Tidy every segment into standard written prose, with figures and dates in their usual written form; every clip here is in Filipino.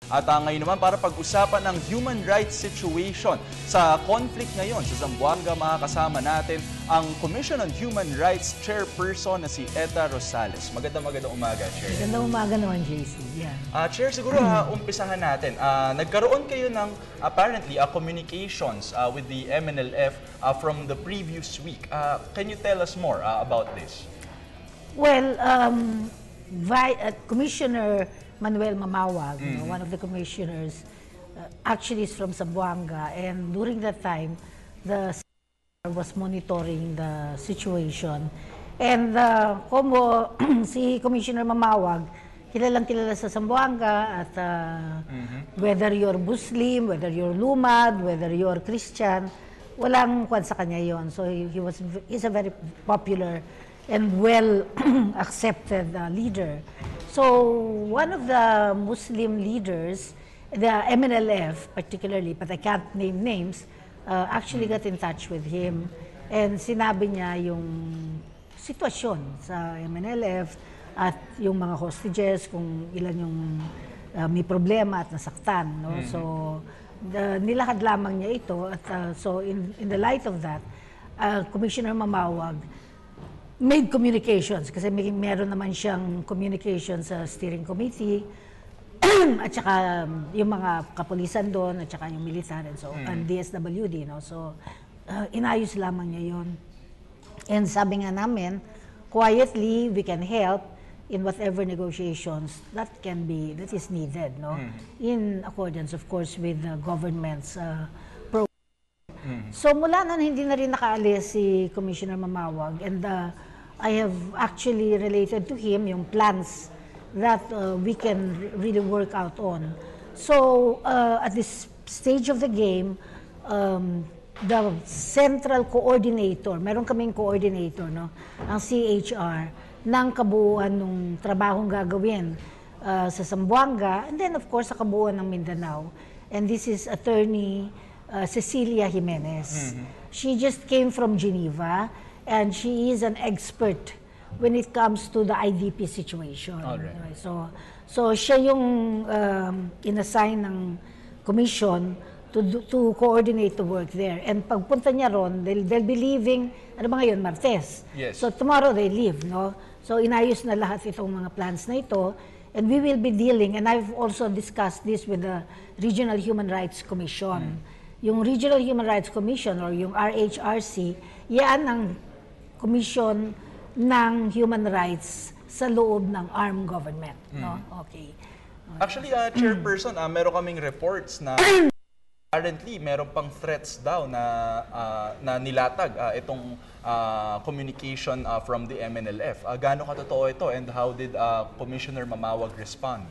At ngayon naman para pag-usapan ng human rights situation sa conflict ngayon sa Zamboanga, makakasama natin ang Commission on Human Rights Chairperson na si Etta Rosales. Magandang umaga, Chair. Magandang umaga naman, JC. Yeah. Chair, siguro umpisahan natin. Nagkaroon kayo ng apparently communications with the MNLF from the previous week. Can you tell us more about this? Well, Commissioner Manuel Mamawag, one of the commissioners, actually is from Zamboanga, and during that time, the was monitoring the situation. And si Commissioner Mamawag, kilalang-kilala sa Zamboanga at whether you're Muslim, whether you're Lumad, whether you're Christian, walang kwan sa kanya yon. So he's a very popular and well accepted leader. So one of the Muslim leaders, the MNLF particularly, but I can't name names, actually got in touch with him and sinabi niya yung sitwasyon sa MNLF at yung mga hostages, kung ilan yung may problema at nasaktan. No? So nilakad lamang niya ito at so in the light of that, Commissioner Mamawag made communications kasi meron naman siyang communication sa steering committee at saka yung mga kapulisan doon at saka yung militar and so and DSWD, no? So inayos lamang niya yon. And sabi nga namin, quietly we can help in whatever negotiations that is needed, no? In accordance of course with the government's So mula nun, hindi na rin nakaalis si Commissioner Mamawag, and I have actually related to him yung plans that we can really work out on. So at this stage of the game, the central coordinator, meron kaming coordinator, no, ang CHR, ng kabuuan ng trabahong gagawin sa Zamboanga, and then of course sa kabuuan ng Mindanao. And this is Attorney Cecilia Jimenez. She just came from Geneva and she is an expert when it comes to the IDP situation. Right. So siya yung inassign ng commission to coordinate the work there. And pagpunta niya ron, they'll be leaving, ano ba ngayon, Martes. Yes. So tomorrow they leave, no? So inayos na lahat itong mga plans na ito. And we will be dealing, and I've also discussed this with the Regional Human Rights Commission. Yung Regional Human Rights Commission or yung RHRC, yan ang commission ng human rights sa loob ng armed government. No? Okay. Actually, Chairperson, meron kaming reports na apparently meron pang threats daw na nilatag itong communication from the MNLF. Gaano katotoo ito and how did Commissioner Mamawag respond?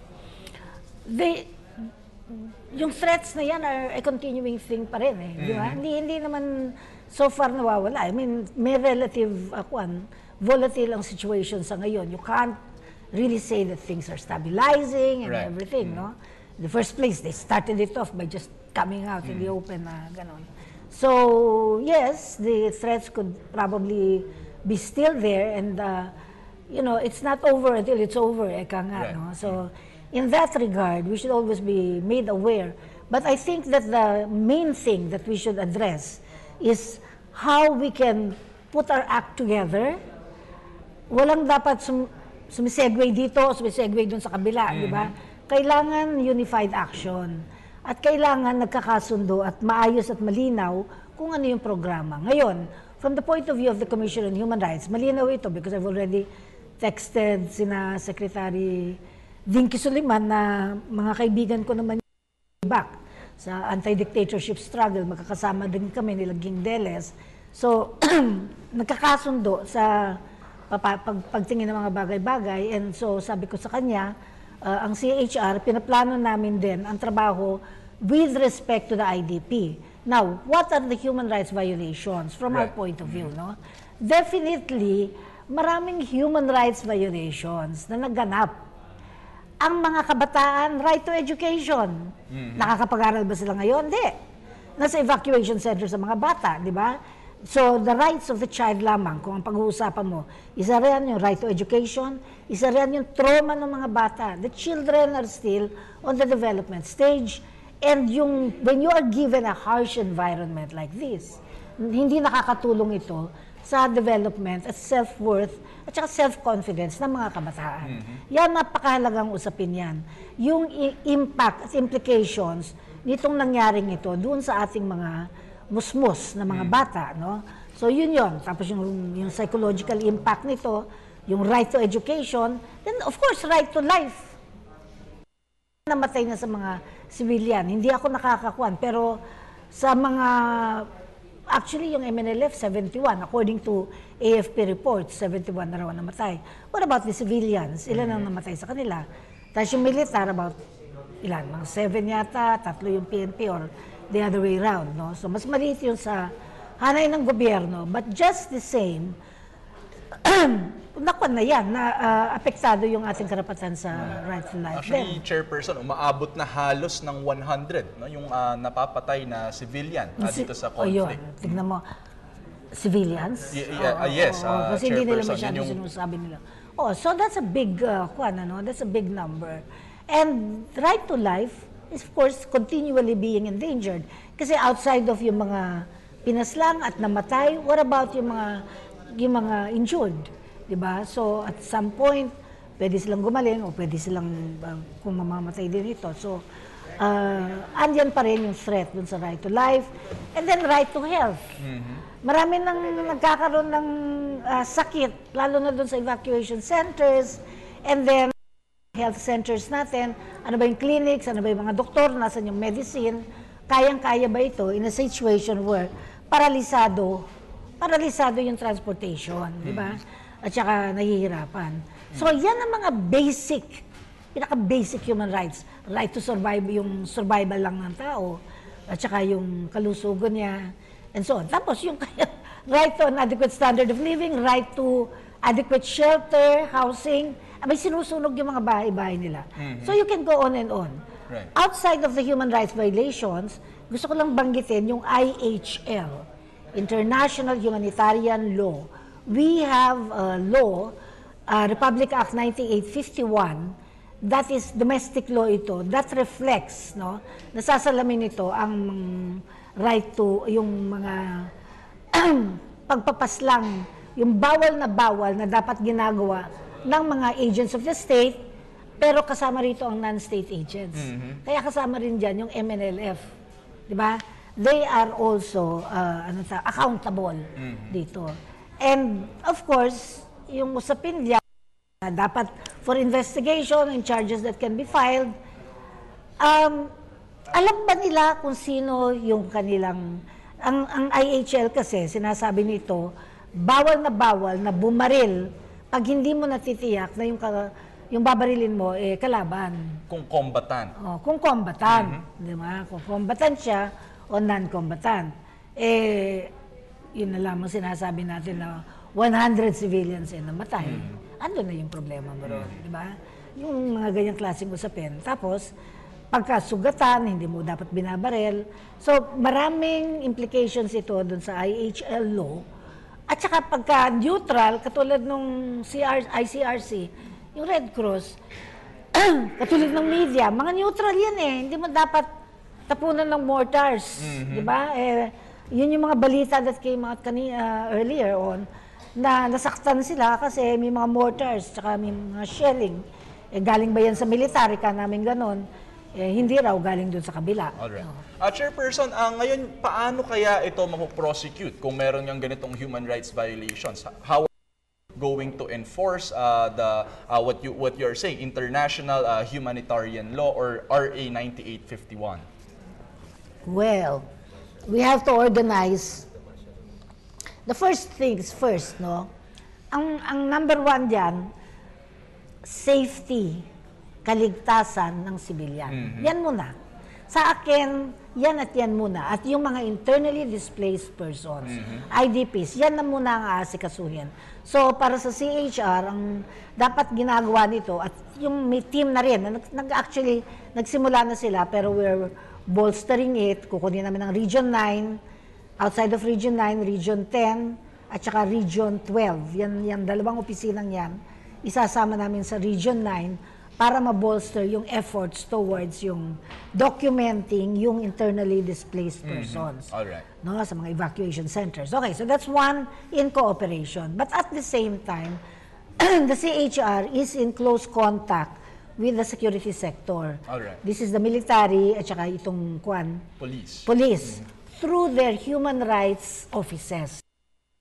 Yung threats na yan are a continuing thing pa rin eh. Di ba? Hindi naman so far nawawala. I mean, may relative volatile ang situation sa ngayon. You can't really say that things are stabilizing and everything, no? In the first place, they started it off by just coming out in the open na ganon. So, yes, the threats could probably be still there and, you know, it's not over until it's over, eka nga, no? So, in that regard, we should always be made aware. But I think that the main thing that we should address is how we can put our act together. Walang dapat sumisegue dito, sumisegue dun sa kabila, di ba? Kailangan unified action. At kailangan nagkakasundo at maayos at malinaw kung ano yung programa. Ngayon, from the point of view of the Commission on Human Rights, malinaw ito because I've already texted sina Secretary Dinky Suliman na mga kaibigan ko naman back sa anti-dictatorship struggle, magkakasama din kami nila Ging Deles. So, nagkakasundo sa pagtingin ng mga bagay-bagay, and so sabi ko sa kanya, ang CHR, pinaplano namin din ang trabaho with respect to the IDP. Now, what are the human rights violations from our point of view? No? Definitely, maraming human rights violations na nagganap. Ang mga kabataan, right to education. Nakakapag-aral ba sila ngayon? Hindi. Nasa evacuation center sa mga bata, di ba? So, the rights of the child lamang, kung ang pag-uusapan mo, isa rin yung right to education, isa rin yung trauma ng mga bata. The children are still on the development stage, and when you are given a harsh environment like this, hindi nakakatulong ito sa development at self-worth at saka self-confidence ng mga kabataan. Yan, napakahalagang usapin yan. Yung impact at implications nitong nangyaring ito doon sa ating mga musmus na mga bata, no? So yun. Tapos yung psychological impact nito, yung right to education, then of course right to life. Namatay na sa mga civilian. Hindi ako nakakakuan, pero sa mga actually yung MNLF 71 according to AFP reports, 71 na raw namatay. What about the civilians? Ilan ang namatay sa kanila? Tapos yung militar about ilan? Mga 7 yata, 3 yung PNP or the other way around, no? So, mas maliit yun sa hanay ng gobyerno. But just the same, nakuha na yan, na apektado yung ating karapatan sa right to life. Actually, Chairperson, umaabot na halos ng 100, no? Yung napapatay na civilian dito sa conflict. Yun, tignan mo. Civilians? Yes, kasi hindi nila Chairperson, masyado yun sinusabi nila. So that's a big, that's a big number. And right to life is of course continually being endangered. Kasi outside of yung mga pinaslang at namatay, what about yung mga injured? Diba? So at some point, pwede silang gumaling o pwede silang kung mamamatay din ito. So andyan pa rin yung threat dun sa right to life. And then right to health. Marami nang nagkakaroon ng sakit, lalo na dun sa evacuation centers. And then health centers natin, ano ba yung clinics, ano ba yung mga doktor, nasan yung medicine, kayang-kaya ba ito in a situation where paralisado yung transportation, di ba? At saka nahihirapan. So yan ang mga pinaka-basic human rights. Right to survive, yung survival lang ng tao, at saka yung kalusugan niya, and so on. Tapos yung right to an adequate standard of living, right to adequate shelter, housing, may sinusunog yung mga bahay-bahay nila. So you can go on and on. Right. Outside of the human rights violations, gusto ko lang banggitin yung IHL, International Humanitarian Law. We have a law, Republic Act 9851, that is domestic law ito, that reflects, no, nasasalamin ito ang right to, yung mga pagpapaslang, yung bawal na dapat ginagawa ng mga agents of the state, pero kasama rito ang non-state agents. Kaya kasama rin dyan yung MNLF. Di ba? They are also accountable dito. And of course, yung usapin diyan, dapat for investigation and charges that can be filed, alam ba nila kung sino yung kanilang, ang IHL kasi, sinasabi nito, bawal na bumaril pag hindi mo natitiyak na yung babarilin mo, kalaban. Kung combatant. Kung combatant. Di ba? Kung combatant siya o non-combatant. Yun na lamang sinasabi natin na 100 civilians namatay. Ano na yung problema mo ron? Di ba? Yung mga ganyang klaseng usapin. Tapos, pagkasugatan, hindi mo dapat binabaril. So, maraming implications ito dun sa IHL law. At saka pagka-neutral, katulad nung ICRC, yung Red Cross, katulad ng media, mga neutral yan Hindi mo dapat tapunan ng mortars. Di ba? Yun yung mga balita that came out earlier on, na nasaktan sila kasi may mga mortars, tsaka may mga shelling. Galing ba yan sa military ka namin ganon? Hindi raw galing dun sa kabila. Alright. Chairperson, ngayon, paano kaya ito mapoprosecute kung meron yung ganitong human rights violations? How are you going to enforce what you're saying, international humanitarian law or RA 9851? Well, we have to organize. The first things first, no? Ang number one dyan, safety, kaligtasan ng sibilyan. Yan muna. Sa akin, yan at yan muna. At yung mga internally displaced persons, IDPs, yan na muna ang aasikasuhin. So, para sa CHR, ang dapat ginagawa nito, at yung may team na rin, actually, nagsimula na sila, pero we're bolstering it, kukunin namin ng Region 9, outside of Region 9, Region 10, at saka Region 12. Yan dalawang opisinang yan, isasama namin sa Region 9 para ma-bolster yung efforts towards yung documenting yung internally displaced persons. Alright. No, sa mga evacuation centers. Okay, so that's one in cooperation. But at the same time, the CHR is in close contact with the security sector. Alright. This is the military at saka itong police through their human rights offices,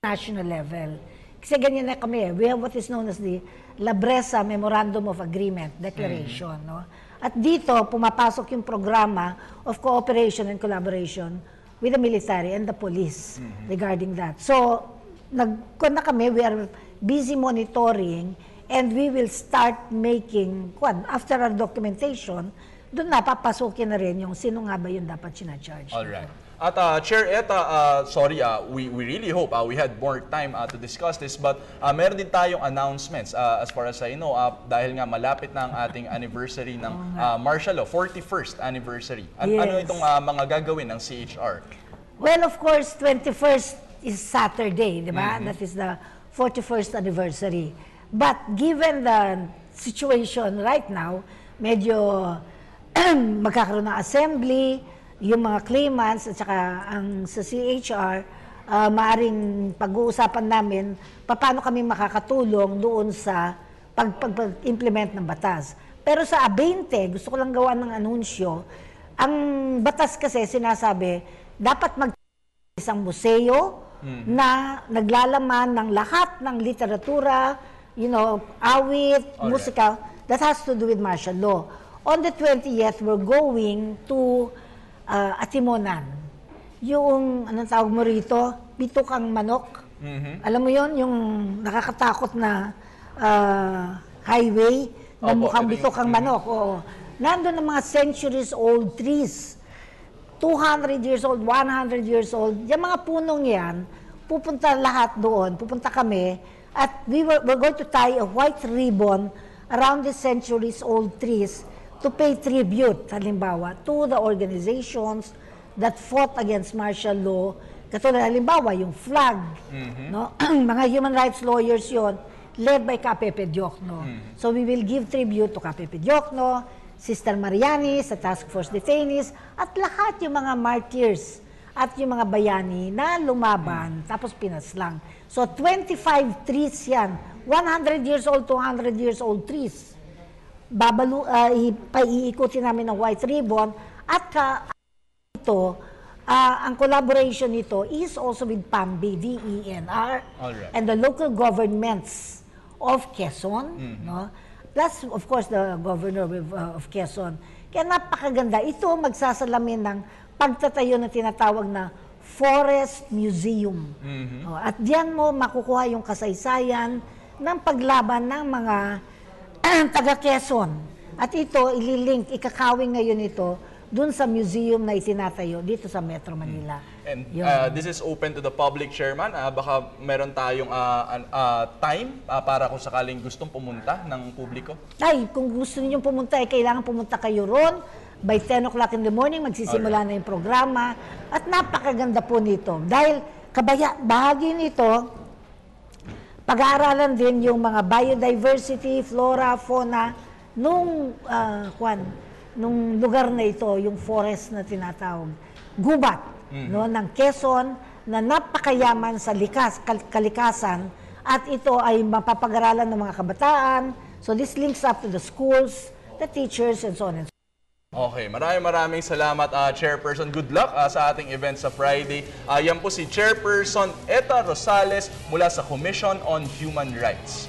national level. Kasi ganyan na kami. We have what is known as the Labresa Memorandum of Agreement Declaration. No? At dito, pumapasok yung programa of cooperation and collaboration with the military and the police regarding that. So, na kami, we are busy monitoring and we will start making, after our documentation, doon na papasukin na rin yung sino nga ba yung dapat sinacharge. Alright. At Chair, we really hope we had more time to discuss this, but meron din tayong announcements as far as I know, dahil nga malapit na ang ating anniversary ng martial law, 41st anniversary. Ano itong mga gagawin ng CHR? Well, of course, 21st is Saturday, di ba? That is the 41st anniversary. But given the situation right now, medyo magkakaroon ng assembly, yung mga claimants at saka ang sa CHR, maaring pag-uusapan namin paano kami makakatulong doon sa pag-implement ng batas. Pero sa A20, gusto ko lang gawa ng anunsyo, ang batas kasi sinasabi, dapat isang museo na naglalaman ng lahat ng literatura, awit, musika, that has to do with martial law. On the 20th, we're going to Atimonan. Yung, anong tawag mo rito? Bitukang manok. Alam mo yon, yung nakakatakot na highway na mukhang bitukang manok. Oo. Nandun ang mga centuries-old trees. 200 years old, 100 years old. Yung mga punong yan, pupunta lahat doon. Pupunta kami. At we're going to tie a white ribbon around the centuries-old trees to pay tribute, halimbawa, to the organizations that fought against martial law. Katulad, halimbawa, yung flag, no? Mga human rights lawyers yon, led by Kapepe Diokno. So we will give tribute to Kapepe Diokno, Sister Mariani, sa Task Force Detainees, at lahat yung mga martyrs at yung mga bayani na lumaban, tapos pinaslang. So 25 trees yan, 100 years old, 200 years old trees. Iikutin namin ng white ribbon at ito, ang collaboration nito is also with PAMBI, DENR, and the local governments of Quezon, no? Plus, of course, the governor of Quezon. Kaya napakaganda. Ito magsasalamin ng pagtatayo na tinatawag na Forest Museum. At diyan mo makukuha yung kasaysayan ng paglaban ng mga taga Quezon. At ito, ililink, ikakawin ngayon ito dun sa museum na itinatayo dito sa Metro Manila. And this is open to the public, Chairman. Baka meron tayong time para kung sakaling gustong pumunta ng publiko? Ay, kung gusto ninyong pumunta, kailangan pumunta kayo ron. By 10 o'clock in the morning, magsisimula na yung programa. At napakaganda po nito. Dahil bahagi nito, pag-aaralan din yung mga biodiversity, flora, fauna, nung lugar na ito, yung forest na tinatawag, gubat, no, ng Quezon, na napakayaman sa kalikasan, at ito ay mapapag-aralan ng mga kabataan. So this links up to the schools, the teachers, and so on and so on. Okay, maraming salamat, Chairperson. Good luck sa ating event sa Friday. Yan po si Chairperson Eta Rosales mula sa Commission on Human Rights.